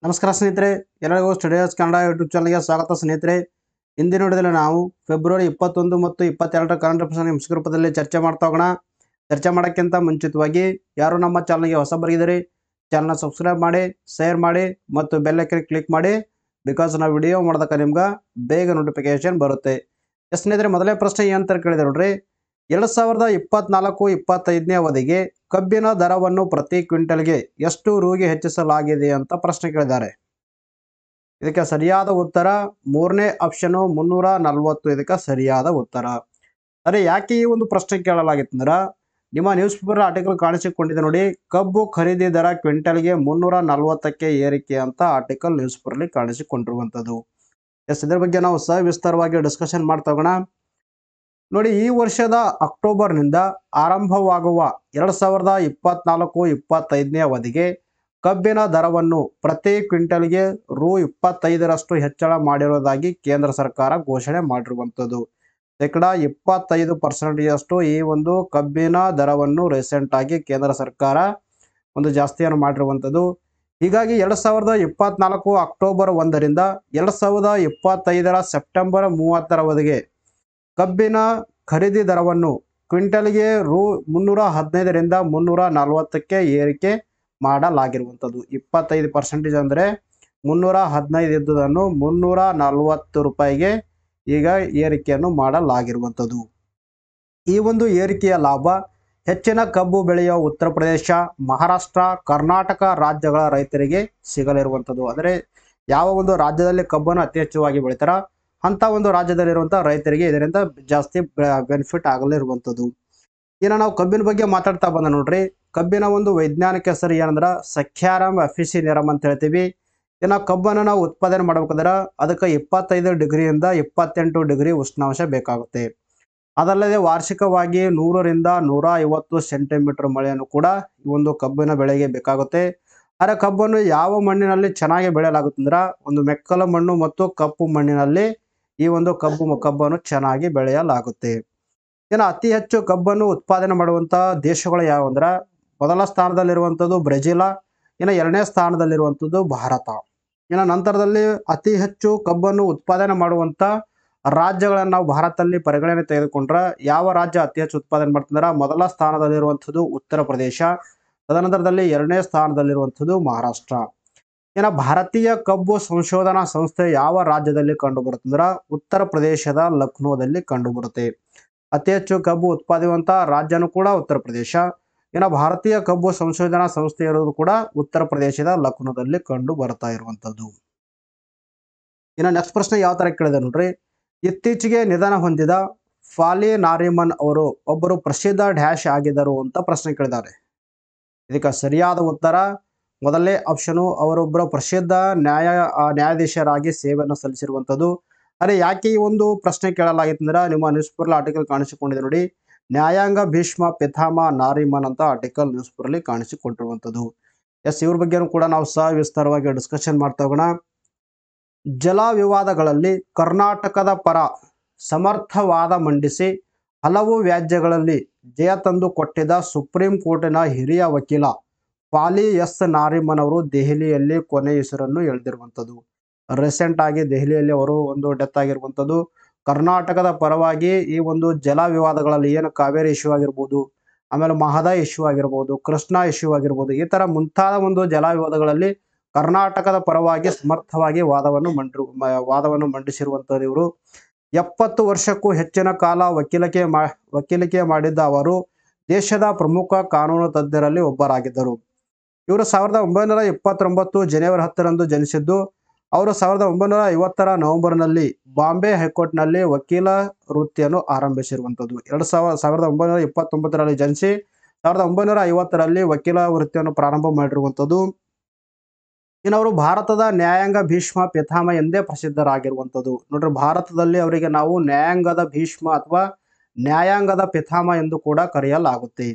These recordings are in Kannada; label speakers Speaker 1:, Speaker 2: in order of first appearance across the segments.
Speaker 1: ನಮಸ್ಕಾರ ಸ್ನೇಹಿತರೆ, ಎಲ್ಲರಿಗೂ ಸ್ಟಡಿಯಸ್ ಕನ್ನಡ ಯೂಟ್ಯೂಬ್ ಚಾನಲ್ಗೆ ಸ್ವಾಗತ ಸ್ನೇಹಿತರೆ. ಇಂದಿನ ವಿಡಿಯೋದಲ್ಲಿ ನಾವು ಫೆಬ್ರವರಿ 21 ಮತ್ತು 22 ಕರೆಂಟ್ ಅಫೇರ್ಸ್ ಎಂಸಿಕ್ಯೂ ರೂಪದಲ್ಲಿ ಚರ್ಚೆ ಮಾಡ್ತಾ ಹೋಗೋಣ. ಚರ್ಚೆ ಮಾಡೋಕ್ಕಿಂತ ಮುಂಚಿತವಾಗಿ ಯಾರು ನಮ್ಮ ಚಾನಲ್ಗೆ ಹೊಸಬರಿಗಿದ್ದೀರಿ, ಚಾನಲ್ನ ಸಬ್ಸ್ಕ್ರೈಬ್ ಮಾಡಿ, ಶೇರ್ ಮಾಡಿ ಮತ್ತು ಬೆಲ್ ಐಕಾನ್ ಕ್ಲಿಕ್ ಮಾಡಿ. ಬಿಕಾಸ್ ನಾವು ವಿಡಿಯೋ ಮಾಡೋದಕ್ಕೆ ನಿಮ್ಗೆ ಬೇಗ ನೋಟಿಫಿಕೇಶನ್ ಬರುತ್ತೆ. ಸ್ನೇಹಿತರೆ, ಮೊದಲೇ ಪ್ರಶ್ನೆ ಏನಂತ ಕೇಳಿದೆ ನೋಡ್ರಿ. 2024-25ನೇ ಅವಧಿಗೆ ಕಬ್ಬಿನ ದರವನ್ನು ಪ್ರತಿ ಕ್ವಿಂಟಲ್ಗೆ ಎಷ್ಟು ರೂಗೆ ಹೆಚ್ಚಿಸಲಾಗಿದೆ ಅಂತ ಪ್ರಶ್ನೆ ಕೇಳಿದ್ದಾರೆ. ಇದಕ್ಕೆ ಸರಿಯಾದ ಉತ್ತರ ಮೂರನೇ ಆಪ್ಷನ್ 340. ಇದಕ್ಕೆ ಸರಿಯಾದ ಉತ್ತರ. ಅರೆ ಯಾಕೆ ಈ ಒಂದು ಪ್ರಶ್ನೆ ಕೇಳಲಾಗಿತ್ತಂದ್ರೆ, ನಿಮ್ಮ ನ್ಯೂಸ್ ಪೇಪರ್ ಆರ್ಟಿಕಲ್ ಕಾಣಿಸಿಕೊಂಡಿದೆ ನೋಡಿ, ಕಬ್ಬು ಖರೀದಿ ದರ ಕ್ವಿಂಟಲ್ಗೆ 340ಕ್ಕೆ ಏರಿಕೆ ಅಂತ ಆರ್ಟಿಕಲ್ ನ್ಯೂಸ್ ಪೇಪರ್ಲಿ ಕಾಣಿಸಿಕೊಂಡಿರುವಂಥದ್ದು. ಇದರ ಬಗ್ಗೆ ನಾವು ಸವಿಸ್ತಾರವಾಗಿ ಡಿಸ್ಕಷನ್ ಮಾಡ್ತಾ ಹೋಗೋಣ. ನೋಡಿ, ಈ ವರ್ಷದ ಅಕ್ಟೋಬರ್ನಿಂದ ಆರಂಭವಾಗುವ 2024-25ನೇ ಅವಧಿಗೆ ಕಬ್ಬಿನ ದರವನ್ನು ಪ್ರತಿ ಕ್ವಿಂಟಲ್ಗೆ ರೂ. 25ರಷ್ಟು ಹೆಚ್ಚಳ ಮಾಡಿರುವುದಾಗಿ ಕೇಂದ್ರ ಸರ್ಕಾರ ಘೋಷಣೆ ಮಾಡಿರುವಂಥದ್ದು. 25% ಈ ಒಂದು ಕಬ್ಬಿನ ದರವನ್ನು ರೀಸೆಂಟ್ ಆಗಿ ಕೇಂದ್ರ ಸರ್ಕಾರ ಒಂದು ಜಾಸ್ತಿಯನ್ನು ಮಾಡಿರುವಂಥದ್ದು. ಹೀಗಾಗಿ 2024 ಅಕ್ಟೋಬರ್ 1ರಿಂದ 2025 ಸೆಪ್ಟೆಂಬರ್ 30ರವರೆಗೆ ಕಬ್ಬಿನ ಖರೀದಿ ದರವನ್ನು ಕ್ವಿಂಟಲ್ಗೆ ರೂ. 315ರಿಂದ 340ಕ್ಕೆ ಏರಿಕೆ ಮಾಡಲಾಗಿರುವಂಥದ್ದು. 25% ಅಂದರೆ 315 ಇದ್ದುದನ್ನು 340 ರೂಪಾಯಿಗೆ ಈಗ ಏರಿಕೆಯನ್ನು ಮಾಡಲಾಗಿರುವಂಥದ್ದು. ಈ ಒಂದು ಏರಿಕೆಯ ಲಾಭ ಹೆಚ್ಚಿನ ಕಬ್ಬು ಬೆಳೆಯುವ ಉತ್ತರ ಪ್ರದೇಶ, ಮಹಾರಾಷ್ಟ್ರ, ಕರ್ನಾಟಕ ರಾಜ್ಯಗಳ ರೈತರಿಗೆ ಸಿಗಲಿರುವಂಥದ್ದು. ಅಂದರೆ ಯಾವ ಒಂದು ರಾಜ್ಯದಲ್ಲಿ ಕಬ್ಬನ್ನು ಅತಿ ಹೆಚ್ಚುವಾಗಿ ಬೆಳೀತಾರ ಅಂತ ಒಂದು ರಾಜ್ಯದಲ್ಲಿರುವಂಥ ರೈತರಿಗೆ ಇದರಿಂದ ಜಾಸ್ತಿ ಬೆನಿಫಿಟ್ ಆಗಲಿರುವಂಥದ್ದು. ಇನ್ನು ನಾವು ಕಬ್ಬಿನ ಬಗ್ಗೆ ಮಾತಾಡ್ತಾ ಬಂದ ನೋಡ್ರಿ, ಕಬ್ಬಿನ ಒಂದು ವೈಜ್ಞಾನಿಕ ಹೆಸರು ಏನಂದ್ರೆ ಸಖ್ಯಾರಮ್ ಅಫಿಸಿನೆರಮ್ ಅಂತ ಹೇಳ್ತೀವಿ. ಇನ್ನು ಕಬ್ಬನ್ನು ನಾವು ಉತ್ಪಾದನೆ ಮಾಡ್ಬೇಕಂದ್ರೆ ಅದಕ್ಕೆ 25 ಡಿಗ್ರಿಯಿಂದ 28 ಡಿಗ್ರಿ ಉಷ್ಣಾಂಶ ಬೇಕಾಗುತ್ತೆ. ಅದಲ್ಲದೆ ವಾರ್ಷಿಕವಾಗಿ 100ರಿಂದ 150 ಸೆಂಟಿಮೀಟರ್ ಮಳೆಯನ್ನು ಕೂಡ ಈ ಒಂದು ಕಬ್ಬಿನ ಬೆಳೆಗೆ ಬೇಕಾಗುತ್ತೆ. ಆದರೆ ಕಬ್ಬನ್ನು ಯಾವ ಮಣ್ಣಿನಲ್ಲಿ ಚೆನ್ನಾಗಿ ಬೆಳೆಯಲಾಗುತ್ತೆ ಅಂದ್ರೆ ಒಂದು ಮೆಕ್ಕಲು ಮಣ್ಣು ಮತ್ತು ಕಪ್ಪು ಮಣ್ಣಿನಲ್ಲಿ ಈ ಒಂದು ಕಬ್ಬನ್ನು ಚೆನ್ನಾಗಿ ಬೆಳೆಯಲಾಗುತ್ತೆ. ಇನ್ನು ಅತಿ ಹೆಚ್ಚು ಕಬ್ಬನ್ನು ಉತ್ಪಾದನೆ ಮಾಡುವಂಥ ದೇಶಗಳು ಯಾವಂದ್ರೆ ಮೊದಲ ಸ್ಥಾನದಲ್ಲಿರುವಂಥದ್ದು ಬ್ರೆಜಿಲ್, ಇನ್ನು ಎರಡನೇ ಸ್ಥಾನದಲ್ಲಿರುವಂಥದ್ದು ಭಾರತ. ಇನ್ನು ನಂತರದಲ್ಲಿ ಅತಿ ಹೆಚ್ಚು ಕಬ್ಬನ್ನು ಉತ್ಪಾದನೆ ಮಾಡುವಂಥ ರಾಜ್ಯಗಳನ್ನು ನಾವು ಭಾರತದಲ್ಲಿ ಪರಿಗಣನೆ ತೆಗೆದುಕೊಂಡ್ರೆ ಯಾವ ರಾಜ್ಯ ಅತಿ ಹೆಚ್ಚು ಉತ್ಪಾದನೆ ಮಾಡ್ತಂದ್ರೆ ಮೊದಲ ಸ್ಥಾನದಲ್ಲಿರುವಂಥದ್ದು ಉತ್ತರ ಪ್ರದೇಶ, ತದನಂತರದಲ್ಲಿ ಎರಡನೇ ಸ್ಥಾನದಲ್ಲಿರುವಂಥದ್ದು ಮಹಾರಾಷ್ಟ್ರ. ಇನ್ನು ಭಾರತೀಯ ಕಬ್ಬು ಸಂಶೋಧನಾ ಸಂಸ್ಥೆ ಯಾವ ರಾಜ್ಯದಲ್ಲಿ ಕಂಡುಬರುತ್ತಂದ್ರೆ ಉತ್ತರ ಪ್ರದೇಶದ ಲಕ್ನೋದಲ್ಲಿ ಕಂಡುಬರುತ್ತೆ. ಅತಿ ಹೆಚ್ಚು ಕಬ್ಬು ಉತ್ಪಾದಿಸುವಂಥ ರಾಜ್ಯನೂ ಕೂಡ ಉತ್ತರ ಪ್ರದೇಶ. ಇನ್ನು ಭಾರತೀಯ ಕಬ್ಬು ಸಂಶೋಧನಾ ಸಂಸ್ಥೆ ಇರೋದು ಕೂಡ ಉತ್ತರ ಪ್ರದೇಶದ ಲಕ್ನೋದಲ್ಲಿ ಕಂಡು ಬರ್ತಾ ಇರುವಂಥದ್ದು. ಇನ್ನು ನೆಕ್ಸ್ಟ್ ಪ್ರಶ್ನೆ ಯಾವ ತರ ಕೇಳಿದೆ ನೋಡ್ರಿ. ಇತ್ತೀಚೆಗೆ ನಿಧನ ಹೊಂದಿದ ಫಾಲಿ ನಾರಿಮನ್ ಅವರು ಒಬ್ಬರು ಪ್ರಸಿದ್ಧ ಡ್ಯಾಶ್ ಆಗಿದ್ದರು ಅಂತ ಪ್ರಶ್ನೆ ಕೇಳಿದ್ದಾರೆ. ಇದಕ್ಕೆ ಸರಿಯಾದ ಉತ್ತರ ಮೊದಲನೇ ಆಪ್ಷನು, ಅವರೊಬ್ಬರ ಪ್ರಸಿದ್ಧ ನ್ಯಾಯಾಧೀಶರಾಗಿ ಸೇವೆಯನ್ನು ಸಲ್ಲಿಸಿರುವಂಥದ್ದು. ಅರೆ ಯಾಕೆ ಈ ಒಂದು ಪ್ರಶ್ನೆ ಕೇಳಲಾಗಿತ್ತು ಅಂದ್ರೆ ನಿಮ್ಮ ನ್ಯೂಸ್ ಪೇಪರ್ ಆರ್ಟಿಕಲ್ ಕಾಣಿಸಿಕೊಂಡಿದೆ ನೋಡಿ, ನ್ಯಾಯಾಂಗ ಭೀಷ್ಮ ಪಿತಾಮಹ ನಾರಿಮನ್ ಅಂತ ಆರ್ಟಿಕಲ್ ನ್ಯೂಸ್ ಪೇಪರ್ಲಿ ಕಾಣಿಸಿಕೊಂಡಿರುವಂಥದ್ದು. ಇವ್ರ ಬಗ್ಗೆನೂ ಕೂಡ ನಾವು ಸವಿಸ್ತಾರವಾಗಿ ಡಿಸ್ಕಷನ್ ಮಾಡ್ತಾ ಹೋಗೋಣ. ಜಲ ವಿವಾದಗಳಲ್ಲಿ ಕರ್ನಾಟಕದ ಪರ ಸಮರ್ಥ ವಾದ ಮಂಡಿಸಿ ಹಲವು ವ್ಯಾಜ್ಯಗಳಲ್ಲಿ ಜಯ ತಂದು ಕೊಟ್ಟಿದ್ದ ಸುಪ್ರೀಂ ಕೋರ್ಟಿನ ಹಿರಿಯ ವಕೀಲ ಫಾಲಿ ಎಸ್ ನಾರಿಮನ್ ಅವರು ದೆಹಲಿಯಲ್ಲಿ ಕೊನೆಯುಸಿರನ್ನು ಎಳೆದಿರುವಂಥದ್ದು. ರೀಸೆಂಟ್ ಆಗಿ ದೆಹಲಿಯಲ್ಲಿ ಅವರು ಒಂದು ಡೆತ್ ಆಗಿರುವಂಥದ್ದು. ಕರ್ನಾಟಕದ ಪರವಾಗಿ ಈ ಒಂದು ಜಲ ವಿವಾದಗಳಲ್ಲಿ ಏನು ಕಾವೇರಿ ಇಶ್ಯೂ ಆಗಿರ್ಬೋದು, ಆಮೇಲೆ ಮಹದಾಯಿ ಇಶ್ಯೂ ಆಗಿರ್ಬೋದು, ಕೃಷ್ಣಾ ಇಶ್ಯೂ ಆಗಿರ್ಬೋದು, ಈ ತರ ಮುಂತಾದ ಒಂದು ಜಲ ವಿವಾದಗಳಲ್ಲಿ ಕರ್ನಾಟಕದ ಪರವಾಗಿ ಸಮರ್ಥವಾಗಿ ವಾದವನ್ನು ಮಂಡಿಸಿರುವಂಥದ್ದು ಇವರು. 70 ವರ್ಷಕ್ಕೂ ಹೆಚ್ಚಿನ ಕಾಲ ವಕೀಲಿಕೆ ಮಾಡಿದ್ದ ಅವರು ದೇಶದ ಪ್ರಮುಖ ಕಾನೂನು ತಜ್ಞರಲ್ಲಿ ಒಬ್ಬರಾಗಿದ್ದರು. ಇವರು 1929 ಜನವರಿ 10ರಂದು ಜನಿಸಿದ್ದು. ಅವರು 1950ರ ನವೆಂಬರ್ನಲ್ಲಿ ಬಾಂಬೆ ಹೈಕೋರ್ಟ್ನಲ್ಲಿ ವಕೀಲ ವೃತ್ತಿಯನ್ನು ಆರಂಭಿಸಿರುವಂಥದ್ದು. 1929ರಲ್ಲಿ ಜನಿಸಿ 1950ರಲ್ಲಿ ವಕೀಲ ವೃತ್ತಿಯನ್ನು ಪ್ರಾರಂಭ ಮಾಡಿರುವಂಥದ್ದು. ಇನ್ನು ಅವರು ಭಾರತದ ನ್ಯಾಯಾಂಗ ಭೀಷ್ಮ ಪಿತಾಮಹ ಎಂದೇ ಪ್ರಸಿದ್ಧರಾಗಿರುವಂಥದ್ದು. ನೋಡ್ರಿ, ಭಾರತದಲ್ಲಿ ಅವರಿಗೆ ನಾವು ನ್ಯಾಯಾಂಗದ ಭೀಷ್ಮ ಅಥವಾ ನ್ಯಾಯಾಂಗದ ಪಿತಾಮಹ ಎಂದು ಕೂಡ ಕರೆಯಲಾಗುತ್ತೆ.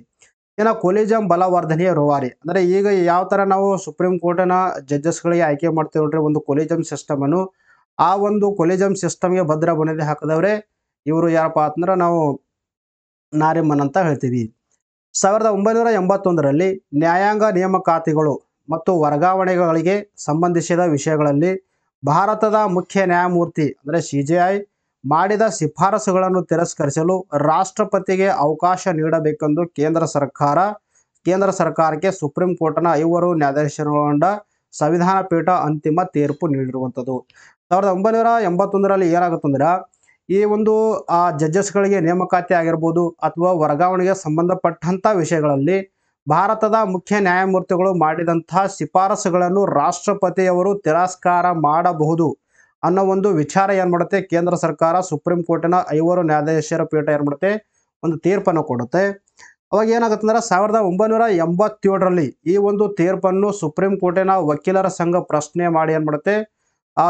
Speaker 1: ಇನ್ನು ಕೊಲಿಜಂ ಬಲವರ್ಧನೆಯ ರೂವಾರಿ ಅಂದ್ರೆ ಈಗ ಯಾವ ತರ ನಾವು ಸುಪ್ರೀಂ ಕೋರ್ಟಿನ ಜಡ್ಜಸ್ಗಳಿಗೆ ಆಯ್ಕೆ ಮಾಡ್ತೇವೆ ನೋಡ್ರಿ, ಒಂದು ಕೊಲಿಜಂ ಸಿಸ್ಟಮ್ ಅನ್ನು, ಆ ಒಂದು ಕೊಲಿಜಂ ಸಿಸ್ಟಮ್ಗೆ ಭದ್ರ ಬುನಾದಿ ಹಾಕಿದವ್ರೆ ಇವರು ಯಾರಪ್ಪ ಅಂತಂದ್ರೆ ನಾವು ನಾರಿಮನ್ ಅಂತ ಹೇಳ್ತೀವಿ. 1981ರಲ್ಲಿ ನ್ಯಾಯಾಂಗ ನೇಮಕಾತಿಗಳು ಮತ್ತು ವರ್ಗಾವಣೆಗಳಿಗೆ ಸಂಬಂಧಿಸಿದ ವಿಷಯಗಳಲ್ಲಿ ಭಾರತದ ಮುಖ್ಯ ನ್ಯಾಯಮೂರ್ತಿ ಅಂದರೆ CJI ಮಾಡಿದ ಶಿಫಾರಸುಗಳನ್ನು ತಿರಸ್ಕರಿಸಲು ರಾಷ್ಟ್ರಪತಿಗೆ ಅವಕಾಶ ನೀಡಬೇಕೆಂದು ಕೇಂದ್ರ ಸರ್ಕಾರಕ್ಕೆ ಸುಪ್ರೀಂ ಕೋರ್ಟ್ನ 5 ನ್ಯಾಯಾಧೀಶರೊಳಗೊಂಡ ಸಂವಿಧಾನ ಪೀಠ ಅಂತಿಮ ತೀರ್ಪು ನೀಡಿರುವಂಥದ್ದು. 1981ರಲ್ಲಿ ಏನಾಗುತ್ತಂದ್ರೆ ಈ ಒಂದು ಜಡ್ಜಸ್ಗಳಿಗೆ ನೇಮಕಾತಿ ಆಗಿರ್ಬೋದು ಅಥವಾ ವರ್ಗಾವಣೆಗೆ ಸಂಬಂಧಪಟ್ಟಂಥ ವಿಷಯಗಳಲ್ಲಿ ಭಾರತದ ಮುಖ್ಯ ನ್ಯಾಯಮೂರ್ತಿಗಳು ಮಾಡಿದಂತಹ ಶಿಫಾರಸುಗಳನ್ನು ರಾಷ್ಟ್ರಪತಿಯವರು ತಿರಸ್ಕಾರ ಮಾಡಬಹುದು ಅನ್ನೋ ಒಂದು ವಿಚಾರ ಏನು ಮಾಡುತ್ತೆ, ಕೇಂದ್ರ ಸರ್ಕಾರ ಸುಪ್ರೀಂ ಕೋರ್ಟಿನ 5 ನ್ಯಾಯಾಧೀಶರ ಪೀಠ ಏನು ಮಾಡುತ್ತೆ, ಒಂದು ತೀರ್ಪನ್ನು ಕೊಡುತ್ತೆ. ಅವಾಗ ಏನಾಗುತ್ತೆ ಅಂದ್ರೆ 1987ರಲ್ಲಿ ಈ ಒಂದು ತೀರ್ಪನ್ನು ಸುಪ್ರೀಂ ಕೋರ್ಟಿನ ವಕೀಲರ ಸಂಘ ಪ್ರಶ್ನೆ ಮಾಡಿ ಏನು ಮಾಡುತ್ತೆ,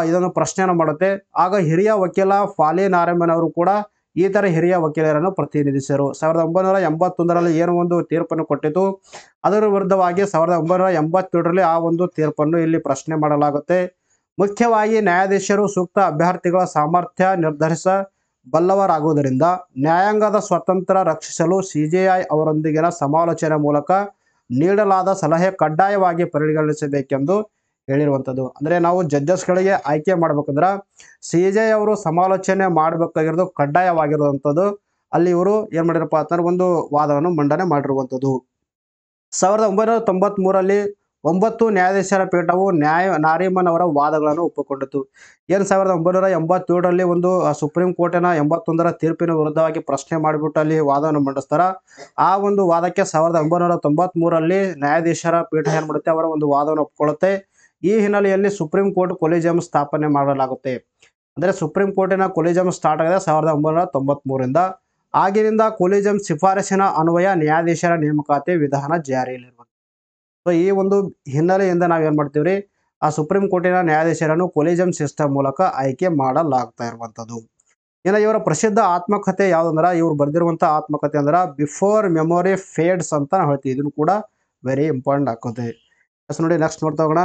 Speaker 1: ಇದನ್ನು ಪ್ರಶ್ನೆಯನ್ನು ಮಾಡುತ್ತೆ. ಆಗ ಹಿರಿಯ ವಕೀಲ ಫಾಲಿ ನಾರಿಮನ್ ಅವರು ಕೂಡ ಈ ತರ ಹಿರಿಯ ವಕೀಲರನ್ನು ಪ್ರತಿನಿಧಿಸಿದರು. 1981ರಲ್ಲಿ ಏನು ಒಂದು ತೀರ್ಪನ್ನು ಕೊಟ್ಟಿತು, ಅದರ ವಿರುದ್ಧವಾಗಿ 1987ರಲ್ಲಿ ಆ ಒಂದು ತೀರ್ಪನ್ನು ಇಲ್ಲಿ ಪ್ರಶ್ನೆ ಮಾಡಲಾಗುತ್ತೆ. ಮುಖ್ಯವಾಗಿ ನ್ಯಾಯಾಧೀಶರು ಸೂಕ್ತ ಅಭ್ಯರ್ಥಿಗಳ ಸಾಮರ್ಥ್ಯ ನಿರ್ಧರಿಸಬಲ್ಲವರಾಗುವುದರಿಂದ ನ್ಯಾಯಾಂಗದ ಸ್ವಾತಂತ್ರ್ಯ ರಕ್ಷಿಸಲು CJI ಅವರೊಂದಿಗಿನ ಸಮಾಲೋಚನೆ ಮೂಲಕ ನೀಡಲಾದ ಸಲಹೆ ಕಡ್ಡಾಯವಾಗಿ ಪರಿಗಣಿಸಬೇಕೆಂದು ಹೇಳಿರುವಂಥದ್ದು. ಅಂದರೆ ನಾವು ಜಡ್ಜಸ್ಗಳಿಗೆ ಆಯ್ಕೆ ಮಾಡ್ಬೇಕಂದ್ರೆ CJI ಅವರು ಸಮಾಲೋಚನೆ ಮಾಡಬೇಕಾಗಿರೋದು ಕಡ್ಡಾಯವಾಗಿರುವಂಥದ್ದು. ಅಲ್ಲಿ ಇವರು ಏನು ಮಾಡಿರಪ್ಪ ಅಂತಂದ್ರೆ ಒಂದು ವಾದವನ್ನು ಮಂಡನೆ ಮಾಡಿರುವಂಥದ್ದು. 1993ರಲ್ಲಿ 9 ನ್ಯಾಯಾಧೀಶರ ಪೀಠವು ನಾರಿಮನ್ ಅವರ ವಾದಗಳನ್ನು ಒಪ್ಪಿಕೊಂಡಿತು. ಏನು 1987ರಲ್ಲಿ ಒಂದು ಸುಪ್ರೀಂ ಕೋರ್ಟಿನ 81ರ ತೀರ್ಪಿನ ವಿರುದ್ಧವಾಗಿ ಪ್ರಶ್ನೆ ಮಾಡಿಬಿಟ್ಟು ಅಲ್ಲಿ ವಾದವನ್ನು ಮಂಡಿಸ್ತಾರ. ಆ ಒಂದು ವಾದಕ್ಕೆ 1993ರಲ್ಲಿ ನ್ಯಾಯಾಧೀಶರ ಪೀಠ ಏನು ಮಾಡುತ್ತೆ, ಅವರ ಒಂದು ವಾದವನ್ನು ಒಪ್ಪಿಕೊಳ್ಳುತ್ತೆ. ಈ ಹಿನ್ನೆಲೆಯಲ್ಲಿ ಸುಪ್ರೀಂ ಕೋರ್ಟ್ ಕೊಲಿಜಿಯಂ ಸ್ಥಾಪನೆ ಮಾಡಲಾಗುತ್ತೆ. ಅಂದರೆ ಸುಪ್ರೀಂ ಕೋರ್ಟಿನ ಕೊಲಿಜಿಯಂ ಸ್ಟಾರ್ಟ್ ಆಗಿದೆ 1993ರಿಂದ. ಆಗಿನಿಂದ ಕೊಲಿಜಿಯಂ ಶಿಫಾರಸಿನ ಅನ್ವಯ ನ್ಯಾಯಾಧೀಶರ ನೇಮಕಾತಿ ವಿಧಾನ ಜಾರಿಯಲ್ಲಿರುವುದು. ಸೊ ಈ ಒಂದು ಹಿನ್ನೆಲೆಯಿಂದ ನಾವೇನು ಮಾಡ್ತೀವ್ರಿ, ಆ ಸುಪ್ರೀಂ ಕೋರ್ಟಿನ ನ್ಯಾಯಾಧೀಶರನ್ನು ಕೊಲಿಜಿಯಂ ಸಿಸ್ಟಮ್ ಮೂಲಕ ಆಯ್ಕೆ ಮಾಡಲಾಗ್ತಾ ಇರುವಂಥದ್ದು. ಇನ್ನು ಇವರ ಪ್ರಸಿದ್ಧ ಆತ್ಮಕಥೆ ಯಾವುದಂದ್ರೆ, ಇವ್ರು ಬರೆದಿರುವಂಥ ಆತ್ಮಕಥೆ ಅಂದ್ರೆ ಬಿಫೋರ್ ಮೆಮೊರಿ ಫೇಡ್ಸ್ ಅಂತ ಹೇಳ್ತೀವಿ. ಇದನ್ನು ಕೂಡ ವೆರಿ ಇಂಪಾರ್ಟೆಂಟ್ ಆಗ್ತದೆ. ನೋಡಿ ನೆಕ್ಸ್ಟ್ ನೋಡ್ತಾ ಹೋಗೋಣ.